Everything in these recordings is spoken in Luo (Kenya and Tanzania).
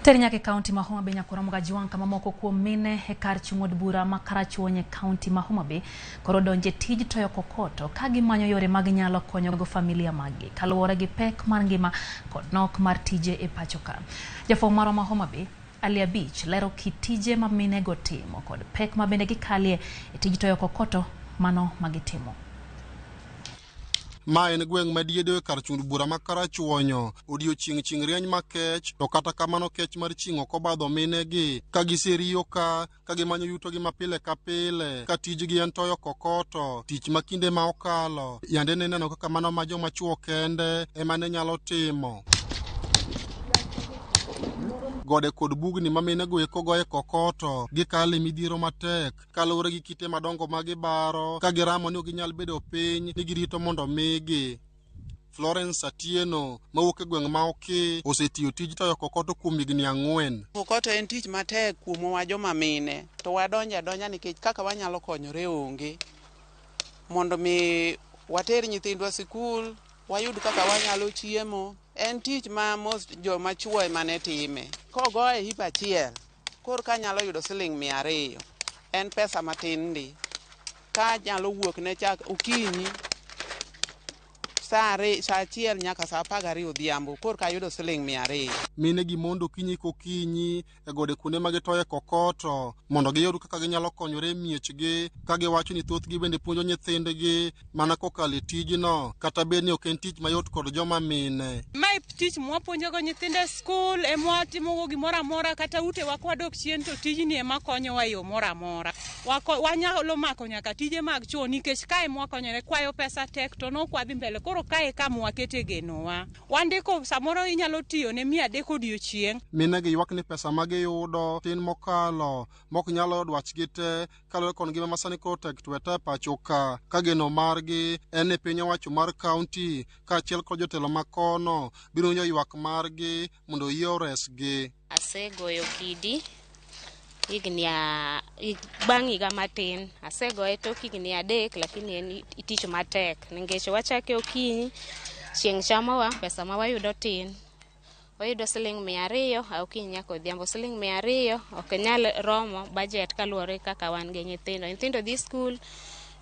Terinyake kaunti ma Homa Bay nyakuramuga jiwang kama moko kuom mine e kar chung'od bura ma Karachuonyo kaunti ma Homa Bay koro donje tij toyo kokoto ka gimanyo yore mag nyalo konyo go familia magi kaluwore gi pek mar ngima kod nok mar tije e pacho ka. Jafo maro ma Homa Bay Alia Beach lero kit tije ma mine go timo kod pek ma bende gikalie e tij toyo kokoto mano magitimo. Ma en gweng' madiedo kar chung'od bura ma Karachuonyo odiochieng' rieny makech to kata kamano kech mar chieng' ok obadho minegi ka giseriyo ka gimanyo yuto gi mapile ka pile ka tijgi en toyo kokoto, tich ma kinde ma okalo yande neno kaka mano ma joma chuo kende ema ne nyalo timo. Gode kod bugni ma minego eko goye kokoto gikale midhiero matek kaluwore gi kite madongo ma gibaro ka giramo ni ginyal bedo piny ni girito mondo migi. Florence Atieno mawuok e gweng' ma Oki osetiyo tij toyo kokoto kuom higni 4. Kokoto en tich matek kuomwa joma mine to wadonja nikech kaka wanyalo konyore onge mondo mi water nyithindwa sikul wayud kaka wanyalo chiemo. En tich ma most joma chuo ema ne time. Kogoye hip achiel kor ka nyalo yudo siling 200 en pesa matin ndi ka nyalo wuok ne chak okinyi saa 1 nyaka saa 12 odhiambo kor ka yudo siling 200. Mine gi mondo kinyi kokinyi e gode kuonde ma gitoye kokoto mondo giyud kaka ginyalo konyore miechgi ka giwacho ni thothgi bende puonjo nyithindgi mana kokalo tijno kata bed ni ok en tich mayot kod joma mine. Mae tich mwapuonjo go nyithinde skul e mwatimo gimoro amora kata ute wakwadok chien to tijni ema konyowa yo moro amora. Wanyalo mako nyaka tije mag chuo nikech kae mwakonyore kwayo pesa tek to nok wadhi mbele koro kae kama wakete genowa. Wandiko samoro inyalo tiyo ne 300 odiochieng'. Mine gi ywak ni pesa ma giyudo tin mokalo mok nyalo dwachgi te kaluwore kod ngima masani koro tek tweta pacho ka geno margi en e piny owacho mar kaunti kaachiel kod jotelo makono biro winjo ywak margi mondo yie oresgi. Asegoyo kidi bang' higa matin asegoye tok higni 3 lakini en tich matek nikech wachake okinyi chieng' chamowa pesa ma wayudo tin. Wayudo siling 200 okinyi nyaka odhiambo siling 200 ok nyal romo budget kaluwore kaka wan gi nyithindo dhi skul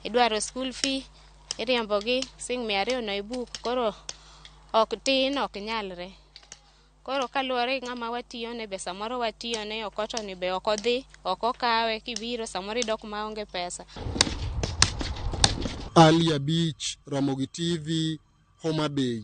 idwaro school fee iriembogi siling 200 no ibuk koro ok tin ok nyalre. Koro kaluwore ng'ama watiyo ne be samoro watiyo ne okoto ni be ok odhi ok okawe kibiro samoro idok maonge pesa. Alia Beach, Ramogi TV, Homa Bay.